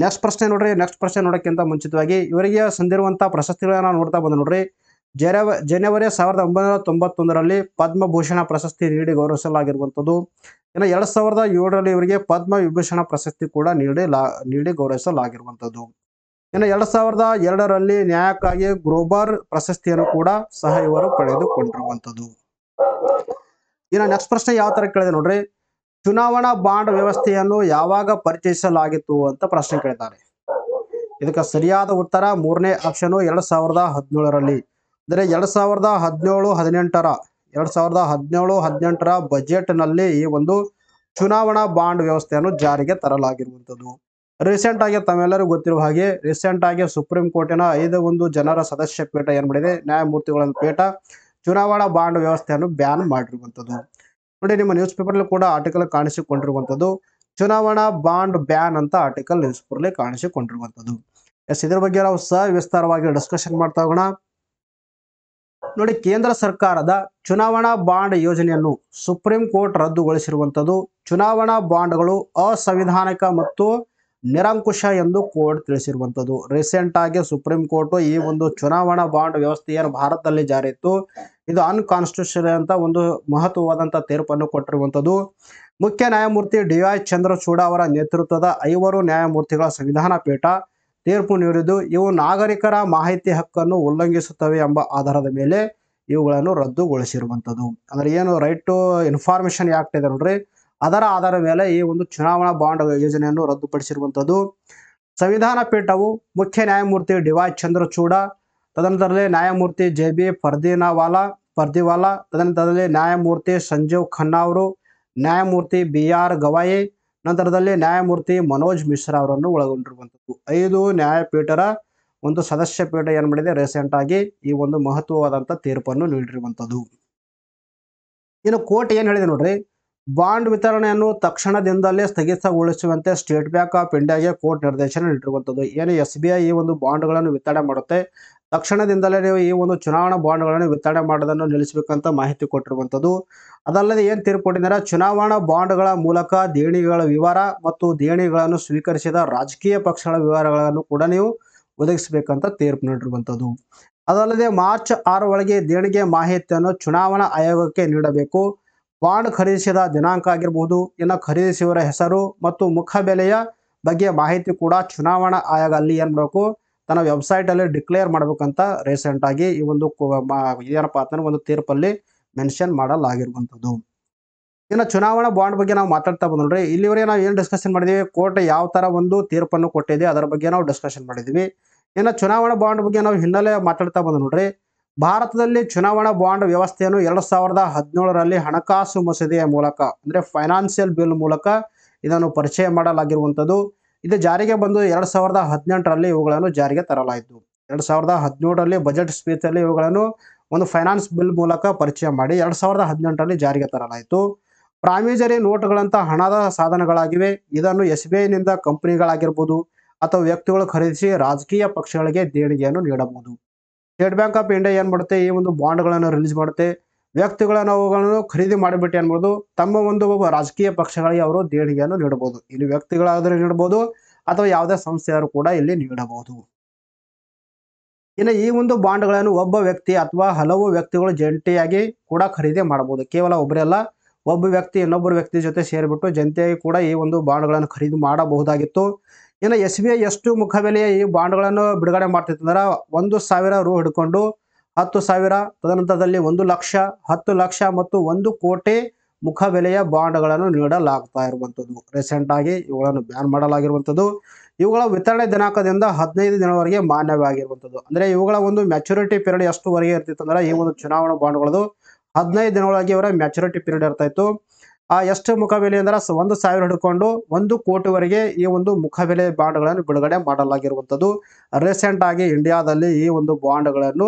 Speaker 1: ನೆಕ್ಸ್ಟ್ ಪ್ರಶ್ನೆ ನೋಡ್ರಿ. ನೆಕ್ಸ್ಟ್ ಪ್ರಶ್ನೆ ನೋಡೋಕ್ಕಿಂತ ಮುಂಚಿತವಾಗಿ ಇವರಿಗೆ ಸಂದಿರುವಂಥ ಪ್ರಶಸ್ತಿಗಳನ್ನ ನೋಡ್ತಾ ಬಂದ ನೋಡ್ರಿ. ಜನವರಿ 1991ರಲ್ಲಿ ಪದ್ಮಭೂಷಣ ಪ್ರಶಸ್ತಿ ನೀಡಿ ಗೌರವಿಸಲಾಗಿರುವಂಥದ್ದು. ಇನ್ನು 2007ರಲ್ಲಿ ಇವರಿಗೆ ಪದ್ಮ ವಿಭೂಷಣ ಪ್ರಶಸ್ತಿ ಕೂಡ ನೀಡಿ ಗೌರವಿಸಲಾಗಿರುವಂಥದ್ದು. ಇನ್ನು 2002ರಲ್ಲಿ ನ್ಯಾಯಕ್ಕಾಗಿ ಗ್ರೋಬರ್ ಪ್ರಶಸ್ತಿಯನ್ನು ಕೂಡ ಸಹ ಇವರು ಪಡೆದುಕೊಂಡಿರುವಂಥದ್ದು. ಇನ್ನು ನೆಕ್ಸ್ಟ್ ಪ್ರಶ್ನೆ ಯಾವ ತರ ಕೇಳಿದೆ ನೋಡ್ರಿ. ಚುನಾವಣಾ ಬಾಂಡ್ ವ್ಯವಸ್ಥೆಯನ್ನು ಯಾವಾಗ ಪರಿಚಯಿಸಲಾಗಿತ್ತು ಅಂತ ಪ್ರಶ್ನೆ ಕೇಳಿದ್ದಾರೆ. ಇದಕ್ಕೆ ಸರಿಯಾದ ಉತ್ತರ 3ನೇ ಆಪ್ಷನ್ 2017ರಲ್ಲಿ. ಅಂದರೆ 2017-18ರ ಬಜೆಟ್ನಲ್ಲಿ ಈ ಒಂದು ಚುನಾವಣಾ ಬಾಂಡ್ ವ್ಯವಸ್ಥೆಯನ್ನು ಜಾರಿಗೆ ತರಲಾಗಿರುವಂಥದ್ದು. ರೀಸೆಂಟ್ ಆಗಿ ತಮ್ಮೆಲ್ಲರಿಗೂ ಗೊತ್ತಿರುವ ಹಾಗೆ ರೀಸೆಂಟ್ ಆಗಿ ಸುಪ್ರೀಂ ಕೋರ್ಟಿನ 5 ಜನರ ಸದಸ್ಯ ಪೀಠ ಏನು ಮಾಡಿದೆ, ನ್ಯಾಯಮೂರ್ತಿಗಳ ಪೀಠ ಚುನಾವಣಾ ಬಾಂಡ್ ವ್ಯವಸ್ಥೆಯನ್ನು ಬ್ಯಾನ್ ಮಾಡಿರುವಂಥದ್ದು. ನೋಡಿ ನಿಮ್ಮ ನ್ಯೂಸ್ ಪೇಪರ್ಲಿ ಕೂಡ ಆರ್ಟಿಕಲ್ ಕಾಣಿಸಿಕೊಂಡಿರುವಂಥದ್ದು. ಚುನಾವಣಾ ಬಾಂಡ್ ಬ್ಯಾನ್ ಅಂತ ಆರ್ಟಿಕಲ್ ನ್ಯೂಸ್ ಪೇಪರ್ಲಿ ಕಾಣಿಸಿಕೊಂಡಿರುವಂಥದ್ದು. ಇದ್ರ ಬಗ್ಗೆ ನಾವು ಸವಿಸ್ತಾರವಾಗಿ ಡಿಸ್ಕಷನ್ ಮಾಡ್ತಾ ಹೋಗೋಣ. ನೋಡಿ, ಕೇಂದ್ರ ಸರ್ಕಾರದ ಚುನಾವಣಾ ಬಾಂಡ್ ಯೋಜನೆಯನ್ನು ಸುಪ್ರೀಂ ಕೋರ್ಟ್ ರದ್ದುಗೊಳಿಸಿರುವಂಥದ್ದು. ಚುನಾವಣಾ ಬಾಂಡ್ಗಳು ಅಸಂವಿಧಾನಿಕ ಮತ್ತು ನಿರಂಕುಶ ಎಂದು ಕೋರ್ಟ್ ತಿಳಿಸಿರುವಂಥದ್ದು. ರೀಸೆಂಟ್ ಆಗಿ ಸುಪ್ರೀಂ ಕೋರ್ಟ್ ಈ ಒಂದು ಚುನಾವಣಾ ಬಾಂಡ್ ವ್ಯವಸ್ಥೆಯನ್ನು ಭಾರತದಲ್ಲಿ ಜಾರಿ ಇತ್ತು, ಇದು ಅನ್ಕಾನ್ಸ್ಟಿಟ್ಯೂಷನಲ್ ಅಂತ ಒಂದು ಮಹತ್ವವಾದಂಥ ತೀರ್ಪನ್ನು ಕೊಟ್ಟಿರುವಂಥದ್ದು. ಮುಖ್ಯ ನ್ಯಾಯಮೂರ್ತಿ DY ಚಂದ್ರಚೂಡ ಅವರ ನೇತೃತ್ವದ 5 ನ್ಯಾಯಮೂರ್ತಿಗಳ ಸಂವಿಧಾನ ಪೀಠ ತೀರ್ಪು ನೀಡಿದ್ದು, ಇವು ನಾಗರಿಕರ ಮಾಹಿತಿ ಹಕ್ಕನ್ನು ಉಲ್ಲಂಘಿಸುತ್ತವೆ ಎಂಬ ಆಧಾರದ ಮೇಲೆ ಇವುಗಳನ್ನು ರದ್ದುಗೊಳಿಸಿರುವಂಥದ್ದು. ಅಂದ್ರೆ ಏನು ರೈಟ್ ಟು ಇನ್ಫಾರ್ಮೇಶನ್ ಆಕ್ಟ್ ಇದೆ ನೋಡ್ರಿ, ಅದರ ಆಧಾರದ ಮೇಲೆ ಈ ಒಂದು ಚುನಾವಣಾ ಬಾಂಡ್ ಯೋಜನೆಯನ್ನು ರದ್ದುಪಡಿಸಿರುವಂಥದ್ದು. ಸಂವಿಧಾನ ಪೀಠವು ಮುಖ್ಯ ನ್ಯಾಯಮೂರ್ತಿ DY ಚಂದ್ರಚೂಡ, ತದನಂತರದಲ್ಲಿ ನ್ಯಾಯಮೂರ್ತಿ JB ಪರ್ದಿವಾಲಾ, ತದನಂತರದಲ್ಲಿ ನ್ಯಾಯಮೂರ್ತಿ ಸಂಜೀವ್ ಖನ್ನಾ ಅವರು, ನ್ಯಾಯಮೂರ್ತಿ BR ಗವಾಯಿ, ನಂತರದಲ್ಲಿ ನ್ಯಾಯಮೂರ್ತಿ ಮನೋಜ್ ಮಿಶ್ರಾ ಅವರನ್ನು ಒಳಗೊಂಡಿರುವಂಥದ್ದು. 5 ನ್ಯಾಯಪೀಠರ ಒಂದು ಸದಸ್ಯ ಪೀಠ ಏನು ಮಾಡಿದೆ, ರೀಸೆಂಟ್ ಆಗಿ ಈ ಒಂದು ಮಹತ್ವವಾದಂಥ ತೀರ್ಪನ್ನು ನೀಡಿರುವಂಥದ್ದು. ಇನ್ನು ಕೋರ್ಟ್ ಏನು ಹೇಳಿದೆ ನೋಡ್ರಿ, ಬಾಂಡ್ ವಿತರಣೆಯನ್ನು ತಕ್ಷಣದಿಂದಲೇ ಸ್ಥಗಿತಗೊಳಿಸುವಂತೆ ಸ್ಟೇಟ್ ಬ್ಯಾಂಕ್ ಆಫ್ ಇಂಡಿಯಾಗೆ ಕೋರ್ಟ್ ನಿರ್ದೇಶನ ನೀಡಿರುವಂಥದ್ದು. ಏನು SBI ಈ ಒಂದು ಬಾಂಡ್ಗಳನ್ನು ವಿತರಣೆ ಮಾಡುತ್ತೆ, ತಕ್ಷಣದಿಂದಲೇ ನೀವು ಈ ಒಂದು ಚುನಾವಣಾ ಬಾಂಡ್ಗಳನ್ನು ವಿತರಣೆ ಮಾಡೋದನ್ನು ನಿಲ್ಲಿಸಬೇಕಂತ ಮಾಹಿತಿ ಕೊಟ್ಟಿರುವಂಥದ್ದು. ಅದಲ್ಲದೆ ಏನು ತೀರ್ಪು ಕೊಟ್ಟಿದ್ದಾರೆ, ಚುನಾವಣಾ ಬಾಂಡ್ಗಳ ಮೂಲಕ ದೇಣಿಗೆಗಳ ವಿವರ ಮತ್ತು ದೇಣಿಗೆಗಳನ್ನು ಸ್ವೀಕರಿಸಿದ ರಾಜಕೀಯ ಪಕ್ಷಗಳ ವಿವರಗಳನ್ನು ಕೂಡ ನೀವು ಒದಗಿಸಬೇಕಂತ ತೀರ್ಪು ನೀಡಿರುವಂಥದ್ದು. ಅದಲ್ಲದೆ ಮಾರ್ಚ್ 6 ಒಳಗೆ ದೇಣಿಗೆ ಮಾಹಿತಿಯನ್ನು ಚುನಾವಣಾ ಆಯೋಗಕ್ಕೆ ನೀಡಬೇಕು. ಬಾಂಡ್ ಖರೀದಿಸಿದ ದಿನಾಂಕ ಆಗಿರಬಹುದು, ಇನ್ನು ಖರೀದಿಸುವವರ ಹೆಸರು ಮತ್ತು ಮುಖಬೆಲೆಯ ಬಗ್ಗೆ ಮಾಹಿತಿ ಕೂಡ ಚುನಾವಣಾ ಆಯೋಗ ಅಲ್ಲಿ ಏನು ಮಾಡಬೇಕು, ತನ್ನ ವೆಬ್ಸೈಟಲ್ಲಿ ಡಿಕ್ಲೇರ್ ಮಾಡಬೇಕಂತ ರೀಸೆಂಟಾಗಿ ಈ ಒಂದು ಏನಪ್ಪ ಅಂತಂದ್ರೆ ಒಂದು ತೀರ್ಪಲ್ಲಿ ಮೆನ್ಷನ್ ಮಾಡಲಾಗಿರುವಂಥದ್ದು. ಇನ್ನು ಚುನಾವಣಾ ಬಾಂಡ್ ಬಗ್ಗೆ ನಾವು ಮಾತಾಡ್ತಾ ಬಂದ್ರಿ. ಇಲ್ಲಿವರೆಗೆ ನಾವು ಏನು ಡಿಸ್ಕಷನ್ ಮಾಡಿದ್ವಿ, ಕೋರ್ಟ್ ಯಾವ ಥರ ಒಂದು ತೀರ್ಪನ್ನು ಕೊಟ್ಟಿದೆ ಅದರ ಬಗ್ಗೆ ನಾವು ಡಿಸ್ಕಷನ್ ಮಾಡಿದ್ವಿ. ಇನ್ನು ಚುನಾವಣಾ ಬಾಂಡ್ ಬಗ್ಗೆ ನಾವು ಹಿನ್ನೆಲೆ ಮಾತಾಡ್ತಾ ಬಂದು ನೋಡ್ರಿ. ಭಾರತದಲ್ಲಿ ಚುನಾವಣಾ ಬಾಂಡ್ ವ್ಯವಸ್ಥೆಯನ್ನು 2017ರಲ್ಲಿ ಹಣಕಾಸು ಮಸೂದೆಯ ಮೂಲಕ ಅಂದರೆ ಫೈನಾನ್ಷಿಯಲ್ ಬಿಲ್ ಮೂಲಕ ಇದನ್ನು ಪರಿಚಯ ಮಾಡಲಾಗಿರುವಂಥದ್ದು. ಇದು ಜಾರಿಗೆ ಬಂದು 2018ರಲ್ಲಿ ಇವುಗಳನ್ನು ಜಾರಿಗೆ ತರಲಾಯಿತು. 2017ರಲ್ಲಿ ಬಜೆಟ್ ಸ್ಪೀಚಲ್ಲಿ ಇವುಗಳನ್ನು ಒಂದು ಫೈನಾನ್ಸ್ ಬಿಲ್ ಮೂಲಕ ಪರಿಚಯ ಮಾಡಿ 2018ರಲ್ಲಿ ಜಾರಿಗೆ ತರಲಾಯಿತು. ಪ್ರಾಮಿಸರಿ ನೋಟ್ಗಳಂತ ಹಣದ ಸಾಧನಗಳಾಗಿವೆ. ಇದನ್ನು SBIನಿಂದ ಕಂಪನಿಗಳಾಗಿರ್ಬೋದು ಅಥವಾ ವ್ಯಕ್ತಿಗಳು ಖರೀದಿಸಿ ರಾಜಕೀಯ ಪಕ್ಷಗಳಿಗೆ ದೇಣಿಗೆಯನ್ನು ನೀಡಬಹುದು. ಸ್ಟೇಟ್ ಬ್ಯಾಂಕ್ ಆಫ್ ಇಂಡಿಯಾ ಏನು ಮಾಡುತ್ತೆ, ಈ ಒಂದು ಬಾಂಡ್ಗಳನ್ನು ರಿಲೀಸ್ ಮಾಡುತ್ತೆ. ವ್ಯಕ್ತಿಗಳನ್ನು ಅವುಗಳನ್ನು ಖರೀದಿ ಮಾಡಿಬಿಟ್ಟು ಏನ್ಬೋದು, ತಮ್ಮ ಒಂದು ರಾಜಕೀಯ ಪಕ್ಷಗಳಿಗೆ ಅವರು ದೇಣಿಗೆಯನ್ನು ನೀಡಬಹುದು. ಇಲ್ಲಿ ವ್ಯಕ್ತಿಗಳಾದರೂ ನೀಡಬಹುದು ಅಥವಾ ಯಾವುದೇ ಸಂಸ್ಥೆಯವರು ಕೂಡ ಇಲ್ಲಿ ನೀಡಬಹುದು. ಇನ್ನು ಈ ಒಂದು ಬಾಂಡ್ಗಳನ್ನು ಒಬ್ಬ ವ್ಯಕ್ತಿ ಅಥವಾ ಹಲವು ವ್ಯಕ್ತಿಗಳು ಜಂಟಿಯಾಗಿ ಕೂಡ ಖರೀದಿ ಮಾಡಬಹುದು. ಕೇವಲ ಒಬ್ಬರಲ್ಲ, ಒಬ್ಬ ವ್ಯಕ್ತಿ ಇನ್ನೊಬ್ಬರು ವ್ಯಕ್ತಿ ಜೊತೆ ಸೇರಿಬಿಟ್ಟು ಜಂಟಿಯಾಗಿ ಕೂಡ ಈ ಒಂದು ಬಾಂಡ್ಗಳನ್ನು ಖರೀದಿ ಮಾಡಬಹುದಾಗಿತ್ತು. ಇನ್ನು SBI ಎಷ್ಟು ಮುಖಬೆಲೆಯ ಈ ಬಾಂಡ್ಗಳನ್ನು ಬಿಡುಗಡೆ ಮಾಡ್ತಿತ್ತು ಅಂದ್ರೆ 1,000 ರು ಹಿಡ್ಕೊಂಡು 10,000, ತದನಂತರದಲ್ಲಿ 1 ಲಕ್ಷ, 10 ಲಕ್ಷ ಮತ್ತು 1 ಕೋಟಿ ಮುಖಬೆಲೆಯ ಬಾಂಡ್ಗಳನ್ನು ನೀಡಲಾಗ್ತಾ ಇರುವಂಥದ್ದು. ರೀಸೆಂಟಾಗಿ ಇವುಗಳನ್ನು ಬ್ಯಾನ್ ಮಾಡಲಾಗಿರುವಂಥದ್ದು. ಇವುಗಳ ವಿತರಣೆ ದಿನಾಂಕದಿಂದ 15 ದಿನವರೆಗೆ ಮಾನ್ಯವಾಗಿರುವಂಥದ್ದು. ಅಂದರೆ ಇವುಗಳ ಒಂದು ಮ್ಯಾಚುರಿಟಿ ಪೀರಿಯಡ್ ಎಷ್ಟುವರೆಗೆ ಇರ್ತಿತ್ತು ಅಂದ್ರೆ ಈ ಒಂದು ಚುನಾವಣಾ ಬಾಂಡ್ಗಳದು 15 ದಿನದೊಳಗೆ ಇವರ ಮ್ಯಾಚುರಿಟಿ ಪೀರಿಯಡ್ ಇರ್ತಾ ಇತ್ತು. ಎಷ್ಟು ಮುಖಬೆಲೆ ಅಂದ್ರೆ 1,000 ಹಿಡ್ಕೊಂಡು 1 ಕೋಟಿವರೆಗೆ ಈ ಒಂದು ಮುಖಬೆಲೆ ಬಾಂಡ್ಗಳನ್ನು ಬಿಡುಗಡೆ ಮಾಡಲಾಗಿರುವಂಥದ್ದು. ರೀಸೆಂಟ್ ಆಗಿ ಇಂಡಿಯಾದಲ್ಲಿ ಈ ಒಂದು ಬಾಂಡ್ಗಳನ್ನು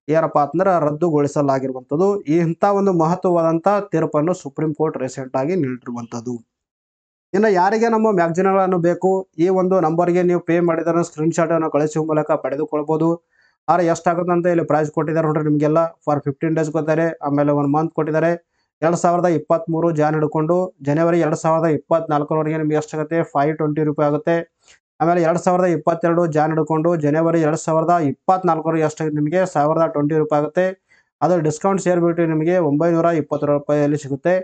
Speaker 1: ಏನಪ್ಪಾ ಅಂತಂದ್ರೆ ರದ್ದುಗೊಳಿಸಲಾಗಿರುವಂಥದ್ದು. ಇಂಥ ಒಂದು ಮಹತ್ವವಾದಂಥ ತೀರ್ಪನ್ನು ಸುಪ್ರೀಂ ಕೋರ್ಟ್ ರೀಸೆಂಟ್ ಆಗಿ ನೀಡಿರುವಂಥದ್ದು. ಇನ್ನು ಯಾರಿಗೆ ನಮ್ಮ ಮ್ಯಾಗಜಿನ್ಗಳನ್ನು ಬೇಕು, ಈ ಒಂದು ನಂಬರ್ಗೆ ನೀವು ಪೇ ಮಾಡಿದ್ರೆ ಸ್ಕ್ರೀನ್ಶಾಟ್ ಅನ್ನು ಕಳಿಸುವ ಮೂಲಕ ಪಡೆದುಕೊಳ್ಬೋದು. ಆದರೆ ಎಷ್ಟಾಗುತ್ತೆ ಅಂತ ಇಲ್ಲಿ ಪ್ರೈಸ್ ಕೊಟ್ಟಿದ್ದಾರೆ ನೋಡ್ರಿ ನಿಮಗೆಲ್ಲ. ಫಾರ್ 15 ಡೇಸ್ ಕೊಡ್ತಾರೆ, ಆಮೇಲೆ 1 ಮಂತ್ ಕೊಟ್ಟಿದ್ದಾರೆ. 2023 ಜಾನ್ ಹಿಡ್ಕೊಂಡು ಜನವರಿ 2024ವರೆಗೆ ನಿಮ್ಗೆ ಎಷ್ಟಾಗುತ್ತೆ, 520 ರೂಪಾಯಿ ಆಗುತ್ತೆ. ಆಮೇಲೆ 2022 ಜಾನ್ ಹಿಡ್ಕೊಂಡು ಜನವರಿ 2024ವರೆಗೆ ಎಷ್ಟಾಗುತ್ತೆ ನಿಮಗೆ 1,020 ರೂಪಾಯಿ ಆಗುತ್ತೆ. ಅದು ಡಿಸ್ಕೌಂಟ್ ಸೇರಿಬಿಟ್ಟು ನಿಮಗೆ 920 ರೂಪಾಯಿಯಲ್ಲಿ ಸಿಗುತ್ತೆ.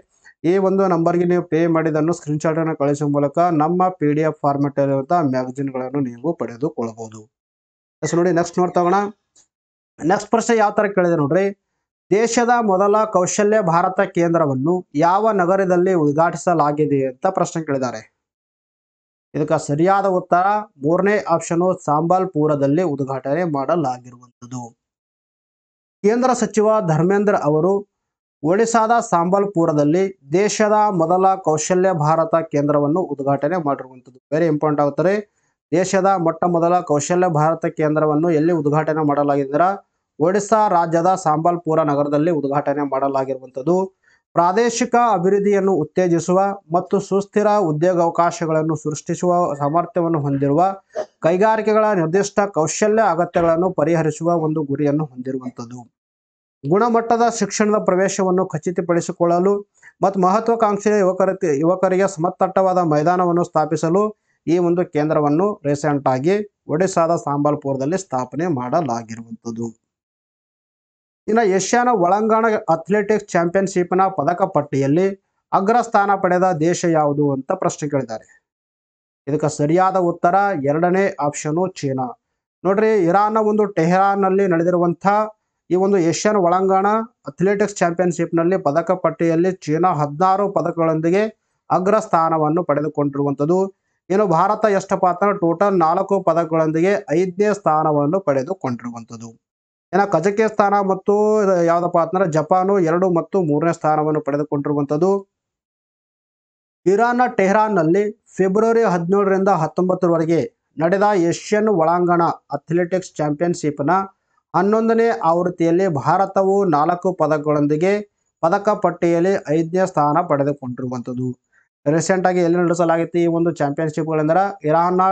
Speaker 1: ಈ ಒಂದು ನಂಬರ್ಗೆ ನೀವು ಪೇ ಮಾಡಿದ್ದನ್ನು ಸ್ಕ್ರೀನ್ಶಾಟನ್ನು ಕಳಿಸುವ ಮೂಲಕ ನಮ್ಮ PDF ಫಾರ್ಮೆಟ್ ಇರುವಂಥ ಮ್ಯಾಗಜಿನ್ಗಳನ್ನು ನೀವು ಪಡೆದುಕೊಳ್ಳಬಹುದು. ನೋಡಿ ನೆಕ್ಸ್ಟ್ ನೋಡ್ತಾ ಹೋಗೋಣ. ನೆಕ್ಸ್ಟ್ ಪ್ರಶ್ನೆ ಯಾವ ಥರ ಕೇಳಿದೆ ನೋಡ್ರಿ. ದೇಶದ ಮೊದಲ ಕೌಶಲ್ಯ ಭಾರತ ಕೇಂದ್ರವನ್ನು ಯಾವ ನಗರದಲ್ಲಿ ಉದ್ಘಾಟಿಸಲಾಗಿದೆ ಅಂತ ಪ್ರಶ್ನೆ ಕೇಳಿದ್ದಾರೆ. ಇದಕ್ಕೆ ಸರಿಯಾದ ಉತ್ತರ 3ನೇ ಆಪ್ಷನ್ ಸಂಬಲ್ಪುರದಲ್ಲಿ ಉದ್ಘಾಟನೆ ಮಾಡಲಾಗಿರುವಂಥದ್ದು. ಕೇಂದ್ರ ಸಚಿವ ಧರ್ಮೇಂದ್ರ ಅವರು ಒಡಿಶಾದ ಸಂಬಲ್ಪುರದಲ್ಲಿ ದೇಶದ ಮೊದಲ ಕೌಶಲ್ಯ ಭಾರತ ಕೇಂದ್ರವನ್ನು ಉದ್ಘಾಟನೆ ಮಾಡಿರುವಂಥದ್ದು. ವೆರಿ ಇಂಪಾರ್ಟೆಂಟ್ ಆಗುತ್ತದೆ. ದೇಶದ ಮೊಟ್ಟ ಮೊದಲ ಕೌಶಲ್ಯ ಭಾರತ ಕೇಂದ್ರವನ್ನು ಎಲ್ಲಿ ಉದ್ಘಾಟನೆ ಮಾಡಲಾಗಿದೆ, ಒಡಿಶಾ ರಾಜ್ಯದ ಸಂಬಲ್ಪುರ ನಗರದಲ್ಲಿ ಉದ್ಘಾಟನೆ ಮಾಡಲಾಗಿರುವಂಥದ್ದು. ಪ್ರಾದೇಶಿಕ ಅಭಿವೃದ್ಧಿಯನ್ನು ಉತ್ತೇಜಿಸುವ ಮತ್ತು ಸುಸ್ಥಿರ ಉದ್ಯೋಗಾವಕಾಶಗಳನ್ನು ಸೃಷ್ಟಿಸುವ ಸಾಮರ್ಥ್ಯವನ್ನು ಹೊಂದಿರುವ ಕೈಗಾರಿಕೆಗಳ ನಿರ್ದಿಷ್ಟ ಕೌಶಲ್ಯ ಅಗತ್ಯಗಳನ್ನು ಪರಿಹರಿಸುವ ಒಂದು ಗುರಿಯನ್ನು ಹೊಂದಿರುವಂಥದ್ದು. ಗುಣಮಟ್ಟದ ಶಿಕ್ಷಣದ ಪ್ರವೇಶವನ್ನು ಖಚಿತಪಡಿಸಿಕೊಳ್ಳಲು ಮತ್ತು ಮಹತ್ವಾಕಾಂಕ್ಷೆಯ ಯುವಕರಿಗೆ ಸಮತಟ್ಟವಾದ ಮೈದಾನವನ್ನು ಸ್ಥಾಪಿಸಲು ಈ ಒಂದು ಕೇಂದ್ರವನ್ನು ರೀಸೆಂಟ್ ಆಗಿ ಒಡಿಶಾದ ಸಂಬಲ್ಪುರದಲ್ಲಿ ಸ್ಥಾಪನೆ ಮಾಡಲಾಗಿರುವಂಥದ್ದು. ಇನ್ನು ಏಷ್ಯಾನ ಒಳಾಂಗಣ ಅಥ್ಲೆಟಿಕ್ಸ್ ಚಾಂಪಿಯನ್ಶಿಪ್ನ ಪದಕ ಪಟ್ಟಿಯಲ್ಲಿ ಅಗ್ರಸ್ಥಾನ ಪಡೆದ ದೇಶ ಯಾವುದು ಅಂತ ಪ್ರಶ್ನೆ ಕೇಳಿದ್ದಾರೆ. ಇದಕ್ಕೆ ಸರಿಯಾದ ಉತ್ತರ 2ನೇ ಆಪ್ಷನು ಚೀನಾ. ನೋಡ್ರಿ, ಇರಾನ್ನ ಒಂದು ಟೆಹರಾನ್ನಲ್ಲಿ ನಡೆದಿರುವಂಥ ಈ ಒಂದು ಏಷ್ಯನ್ ಒಳಾಂಗಣ ಅಥ್ಲೆಟಿಕ್ಸ್ ಚಾಂಪಿಯನ್ಶಿಪ್ನಲ್ಲಿ ಪದಕ ಪಟ್ಟಿಯಲ್ಲಿ ಚೀನಾ 16 ಪದಕಗಳೊಂದಿಗೆ ಅಗ್ರ ಸ್ಥಾನವನ್ನು ಪಡೆದುಕೊಂಡಿರುವಂಥದ್ದು. ಇನ್ನು ಭಾರತ ಎಷ್ಟಪ್ಪ ಅಂತ ಟೋಟಲ್ 4 ಪದಕಗಳೊಂದಿಗೆ 5ನೇ ಸ್ಥಾನವನ್ನು ಪಡೆದುಕೊಂಡಿರುವಂಥದ್ದು. ಇನ್ನು ಕಜಕಿಸ್ತಾನ ಮತ್ತು ಯಾವುದಪ್ಪ ಅಂತಂದ್ರೆ ಜಪಾನು 2 ಮತ್ತು 3ನೇ ಸ್ಥಾನವನ್ನು ಪಡೆದುಕೊಂಡಿರುವಂಥದ್ದು. ಇರಾನ್ನ ಟೆಹರಾನ್ನಲ್ಲಿ ಫೆಬ್ರವರಿ 17ರಿಂದ 19ರವರೆಗೆ ನಡೆದ ಏಷ್ಯನ್ ಒಳಾಂಗಣ ಅಥ್ಲೆಟಿಕ್ಸ್ ಚಾಂಪಿಯನ್ಶಿಪ್ನ 11ನೇ ಆವೃತ್ತಿಯಲ್ಲಿ ಭಾರತವು 4 ಪದಕಗಳೊಂದಿಗೆ ಪದಕ ಪಟ್ಟಿಯಲ್ಲಿ 5ನೇ ಸ್ಥಾನ ಪಡೆದುಕೊಂಡಿರುವಂಥದ್ದು. ರೀಸೆಂಟಾಗಿ ಎಲ್ಲಿ ನಡೆಸಲಾಗಿತ್ತು ಈ ಒಂದು ಚಾಂಪಿಯನ್ಶಿಪ್ಗಳೆಂದರೆ ಇರಾನ್ನ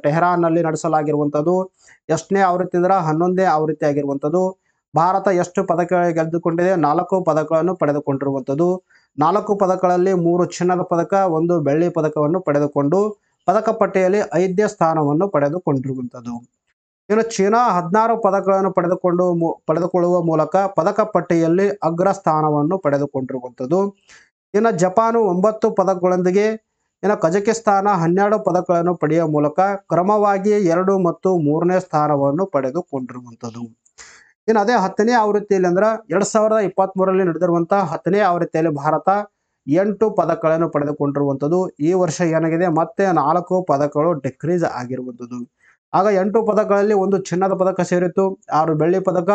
Speaker 1: ಟೆಹರಾನ್ನಲ್ಲಿ ನಡೆಸಲಾಗಿರುವಂಥದ್ದು. ಎಷ್ಟನೇ ಆವೃತ್ತಿ ಅಂದ್ರೆ 11ನೇ ಆವೃತ್ತಿ ಆಗಿರುವಂಥದ್ದು. ಭಾರತ ಎಷ್ಟು ಪದಕ ಗೆದ್ದುಕೊಂಡಿದೆ, 4 ಪದಕಗಳನ್ನು ಪಡೆದುಕೊಂಡಿರುವಂಥದ್ದು. 4 ಪದಕಗಳಲ್ಲಿ 3 ಚಿನ್ನದ ಪದಕ, 1 ಬೆಳ್ಳಿ ಪದಕವನ್ನು ಪಡೆದುಕೊಂಡು ಪದಕ ಪಟ್ಟಿಯಲ್ಲಿ 5ನೇ ಸ್ಥಾನವನ್ನು ಪಡೆದುಕೊಂಡಿರುವಂಥದ್ದು. ಇನ್ನು ಚೀನಾ 16 ಪದಕಗಳನ್ನು ಪಡೆದುಕೊಳ್ಳುವ ಮೂಲಕ ಪದಕ ಪಟ್ಟಿಯಲ್ಲಿ ಅಗ್ರ ಸ್ಥಾನವನ್ನು ಪಡೆದುಕೊಂಡಿರುವಂಥದ್ದು. ಇನ್ನು ಜಪಾನು 9 ಪದಕಗಳೊಂದಿಗೆ ಇನ್ನು ಕಜಕಿಸ್ತಾನ 12 ಪದಕಗಳನ್ನು ಪಡೆಯುವ ಮೂಲಕ ಕ್ರಮವಾಗಿ 2 ಮತ್ತು 3ನೇ ಸ್ಥಾನವನ್ನು ಪಡೆದುಕೊಂಡಿರುವಂಥದ್ದು. ಇನ್ನು ಅದೇ 10ನೇ ಆವೃತ್ತಿಯಲ್ಲಿ ಅಂದ್ರೆ 2023ರಲ್ಲಿ ನಡೆದಿರುವಂತಹ 10ನೇ ಆವೃತ್ತಿಯಲ್ಲಿ ಭಾರತ 8 ಪದಕಗಳನ್ನು ಪಡೆದುಕೊಂಡಿರುವಂಥದ್ದು. ಈ ವರ್ಷ ಏನಾಗಿದೆ ಮತ್ತೆ 4 ಪದಕಗಳು ಡಿಕ್ರೀಸ್ ಆಗಿರುವಂಥದ್ದು. ಆಗ 8 ಪದಕಗಳಲ್ಲಿ 1 ಚಿನ್ನದ ಪದಕ ಸೇರಿತ್ತು, 6 ಬೆಳ್ಳಿ ಪದಕ,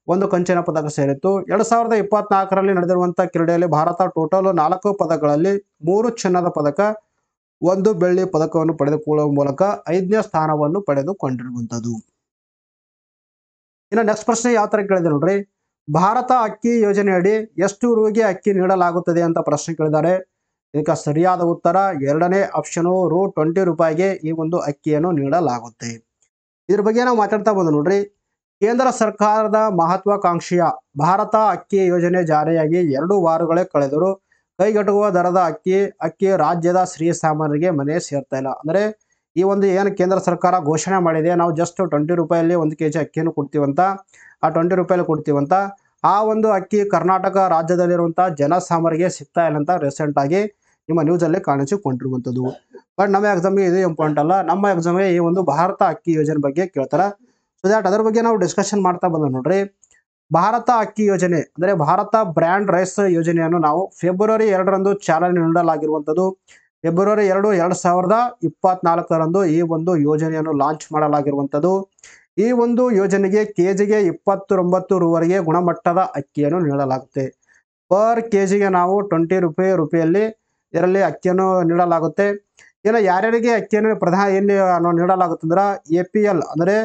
Speaker 1: 1 ಕಂಚಿನ ಪದಕ ಸೇರಿತ್ತು. 2024ರಲ್ಲಿ ನಡೆದಿರುವಂತಹ ಕ್ರೀಡೆಯಲ್ಲಿ ಭಾರತ ಟೋಟಲ್ 4 ಪದಕಗಳಲ್ಲಿ 3 ಚಿನ್ನದ ಪದಕ, 1 ಬೆಳ್ಳಿ ಪದಕವನ್ನು ಪಡೆದುಕೊಳ್ಳುವ ಮೂಲಕ 5ನೇ ಸ್ಥಾನವನ್ನು ಪಡೆದುಕೊಂಡಿರುವಂಥದ್ದು. ಇನ್ನು ನೆಕ್ಸ್ಟ್ ಪ್ರಶ್ನೆ ಯಾವ ತರ ಕೇಳಿದೆ ನೋಡ್ರಿ, ಭಾರತ ಅಕ್ಕಿ ಯೋಜನೆಯಡಿ ಎಷ್ಟು ರೂಗೆ ಅಕ್ಕಿ ನೀಡಲಾಗುತ್ತದೆ ಅಂತ ಪ್ರಶ್ನೆ ಕೇಳಿದ್ದಾರೆ. ಇದಕ್ಕೆ ಸರಿಯಾದ ಉತ್ತರ 2ನೇ ಆಪ್ಷನ್ ₹20 ರೂಪಾಯಿಗೆ ಈ ಒಂದು ಅಕ್ಕಿಯನ್ನು ನೀಡಲಾಗುತ್ತೆ. ಇದ್ರ ಬಗ್ಗೆ ನಾವು ಮಾತಾಡ್ತಾ ಬಂದು ನೋಡ್ರಿ, ಕೇಂದ್ರ ಸರ್ಕಾರದ ಮಹತ್ವಾಕಾಂಕ್ಷೆಯ ಭಾರತ ಅಕ್ಕಿ ಯೋಜನೆ ಜಾರಿಯಾಗಿ 2 ವಾರಗಳೇ ಕಳೆದರೂ ಕೈಗೆಟುಕುವ ದರದ ಅಕ್ಕಿ ರಾಜ್ಯದ ಶ್ರೀಸಾಮಾನ್ಯರಿಗೆ ಮನೆ ಸೇರ್ತಾ ಇಲ್ಲ. ಅಂದ್ರೆ ಈ ಒಂದು ಏನು ಕೇಂದ್ರ ಸರ್ಕಾರ ಘೋಷಣೆ ಮಾಡಿದೆ, ನಾವು ಜಸ್ಟ್ 20 ರೂಪಾಯಲ್ಲಿ 1 kg ಅಕ್ಕಿಯನ್ನು ಕೊಡ್ತೀವಂತ, ಆ 20 ರೂಪಾಯಲ್ಲಿ ಕೊಡ್ತೀವಂತ, ಆ ಒಂದು ಅಕ್ಕಿ ಕರ್ನಾಟಕ ರಾಜ್ಯದಲ್ಲಿರುವಂತಹ ಜನಸಾಮಾನ್ಯರಿಗೆ ಸಿಗ್ತಾ ಇಲ್ಲ ಅಂತ ರೀಸೆಂಟ್ ಆಗಿ ನಿಮ್ಮ ನ್ಯೂಸ್ ಅಲ್ಲಿ ಕಾಣಿಸಿಕೊಂಡಿರುವಂಥದ್ದು. ಬಟ್ ನಮ್ಮ ಎಕ್ಸಾಮ್ಗೆ ಇದು ಇಂಪಾರ್ಟೆಂಟ್ ಅಲ್ಲ, ನಮ್ಮ ಎಕ್ಸಾಮ್ಗೆ ಈ ಒಂದು ಭಾರತ ಅಕ್ಕಿ ಯೋಜನೆ ಬಗ್ಗೆ ಕೇಳ್ತಾರ. ಸೊ ದ್ಯಾಟ್ ಅದರ ಬಗ್ಗೆ ನಾವು ಡಿಸ್ಕಷನ್ ಮಾಡ್ತಾ ಬಂದ ನೋಡ್ರಿ, ಭಾರತ ಅಕ್ಕಿ ಯೋಜನೆ ಅಂದ್ರೆ ಭಾರತ ಬ್ರ್ಯಾಂಡ್ ರೈಸ್ ಯೋಜನೆಯನ್ನು ನಾವು ಫೆಬ್ರವರಿ 2ರಂದು ಚಾಲನೆ ನೀಡಲಾಗಿರುವಂಥದ್ದು. ಫೆಬ್ರವರಿ 2, 2024ರಂದು ಈ ಒಂದು ಯೋಜನೆಯನ್ನು ಲಾಂಚ್ ಮಾಡಲಾಗಿರುವಂಥದ್ದು. ಈ ಒಂದು ಯೋಜನೆಗೆ ಕೆಜಿಗೆ 29 ರೂವರೆಗೆ ಗುಣಮಟ್ಟದ ಅಕ್ಕಿಯನ್ನು ನೀಡಲಾಗುತ್ತೆ. ಪರ್ ಕೆಜಿಗೆ ನಾವು 20 ರೂಪಾಯಿಯಲ್ಲಿ ಇದರಲ್ಲಿ ಅಕ್ಕಿಯನ್ನು ನೀಡಲಾಗುತ್ತೆ. ಇನ್ನು ಯಾರ್ಯಾರಿಗೆ ಅಕ್ಕಿಯನ್ನು ಎಲ್ಲಿ ನೀಡಲಾಗುತ್ತೆ ಅಂದ್ರೆ APL ಅಂದ್ರೆ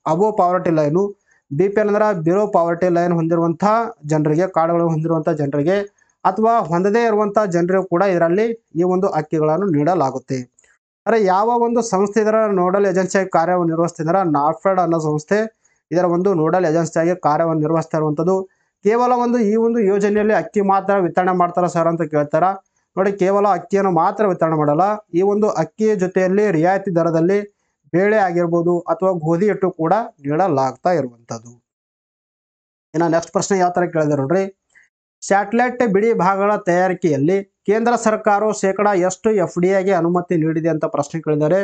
Speaker 1: ಅಬೋ ಪಾವರ್ಟಿ ಲೈನು, BPL ಅಂದ್ರೆ ಬಿಲೋ ಪಾವರ್ಟಿ ಲೈನ್ ಹೊಂದಿರುವಂತಹ ಜನರಿಗೆ, ಕಾರ್ಡ್ಗಳು ಹೊಂದಿರುವಂತಹ ಜನರಿಗೆ ಅಥವಾ ಹೊಂದದೇ ಇರುವಂತಹ ಜನರಿಗೂ ಕೂಡ ಇದರಲ್ಲಿ ಈ ಒಂದು ಅಕ್ಕಿಗಳನ್ನು ನೀಡಲಾಗುತ್ತೆ. ಅಂದರೆ ಯಾವ ಒಂದು ಸಂಸ್ಥೆ ಇದರ ನೋಡಲ್ ಏಜೆನ್ಸಿಯಾಗಿ ಕಾರ್ಯವನ್ನು ನಿರ್ವಹಿಸ್ತಿದ್ದಾರೆ, ನಾಫೆಡ್ ಅನ್ನೋ ಸಂಸ್ಥೆ ಇದರ ಒಂದು ನೋಡಲ್ ಏಜೆನ್ಸಿಯಾಗಿ ಕಾರ್ಯವನ್ನು ನಿರ್ವಹಿಸ್ತಾ ಇರುವಂಥದ್ದು. ಕೇವಲ ಈ ಒಂದು ಯೋಜನೆಯಲ್ಲಿ ಅಕ್ಕಿ ಮಾತ್ರ ವಿತರಣೆ ಮಾಡ್ತಾರ ಸರ್ ಅಂತ ಕೇಳ್ತಾರ. ನೋಡಿ, ಕೇವಲ ಅಕ್ಕಿಯನ್ನು ಮಾತ್ರ ವಿತರಣೆ ಮಾಡಲ್ಲ, ಈ ಒಂದು ಅಕ್ಕಿಯ ಜೊತೆಯಲ್ಲಿ ರಿಯಾಯಿತಿ ದರದಲ್ಲಿ ಬೇಳೆ ಆಗಿರ್ಬೋದು ಅಥವಾ ಗೋಧಿ ಹಿಟ್ಟು ಕೂಡ ನೀಡಲಾಗ್ತಾ ಇರುವಂಥದ್ದು. ಇನ್ನು ನೆಕ್ಸ್ಟ್ ಪ್ರಶ್ನೆ ಯಾವ ತರ ಕೇಳಿದೆ ನೋಡ್ರಿ, ಸ್ಯಾಟಲೈಟ್ ಬಿಡಿ ಭಾಗಗಳ ತಯಾರಿಕೆಯಲ್ಲಿ ಕೇಂದ್ರ ಸರ್ಕಾರವು ಶೇಕಡ ಎಷ್ಟು FDIಗೆ ಅನುಮತಿ ನೀಡಿದೆ ಅಂತ ಪ್ರಶ್ನೆ ಕೇಳಿದ್ದಾರೆ.